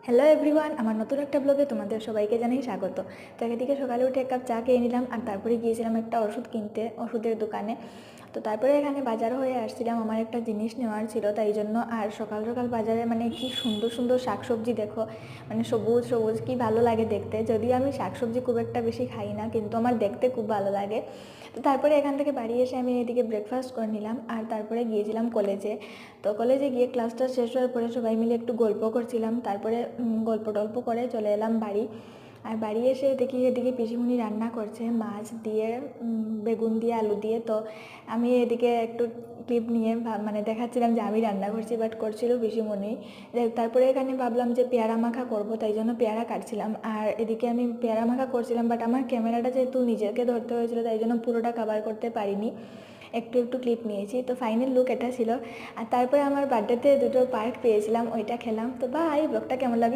Hello everyone, আমার নতুন একটা ব্লগে তোমাদের সবাইকে জানাই স্বাগত। তো একদিকে সকালে উঠে এক কাপ চা খেয়ে নিলাম, আর তারপরে গিয়েছিলাম একটা ওষুধ কিনতে ওষুধের দোকানে। তো তারপরে এখানে বাজার হয়ে আসছিলাম, আমার একটা জিনিস নেওয়ার ছিল, তাই জন্য। আর সকাল সকাল বাজারে মানে কি সুন্দর সুন্দর শাকসবজি দেখো, মানে সবুজ সবুজ, কি ভালো লাগে দেখতে। যদিও আমি শাকসবজি খুব একটা বেশি খাই না, কিন্তু আমার দেখতে খুব ভালো লাগে। তো তারপরে এখান থেকে বাড়ি এসে আমি এদিকে ব্রেকফাস্ট করে নিলাম, আর তারপরে গিয়েছিলাম কলেজে। তো কলেজে গিয়ে ক্লাসটা শেষ হওয়ার পরে সবাই মিলে একটু গল্প করছিলাম, তারপরে গল্প টল্প করে চলে এলাম বাড়ি। আর বাড়ি এসে দেখি এদিকে পিসিমণি রান্না করছে মাছ দিয়ে, বেগুন দিয়ে, আলু দিয়ে। তো আমি এদিকে একটু ক্লিপ নিয়ে মানে দেখাচ্ছিলাম যে আমি রান্না করছি, বাট করছিল পিসিমণি। তারপরে এখানে ভাবলাম যে পেয়ারা মাখা করব, তাই জন্য পেয়ারা কাটছিলাম। আর এদিকে আমি পেয়ারা মাখা করছিলাম, বাট আমার ক্যামেরাটা যেহেতু নিজেকে ধরতে হয়েছিল, তাই জন্য পুরোটা কভার করতে পারিনি, একটু একটু ক্লিপ নিয়েছি। তো ফাইনাল লুক এটা ছিল। আর তারপরে আমার বার্থডেতে দুটো পার্ক পেয়েছিলাম, ওইটা খেলাম। তো ভাই, ব্লগটা কেমন লাগে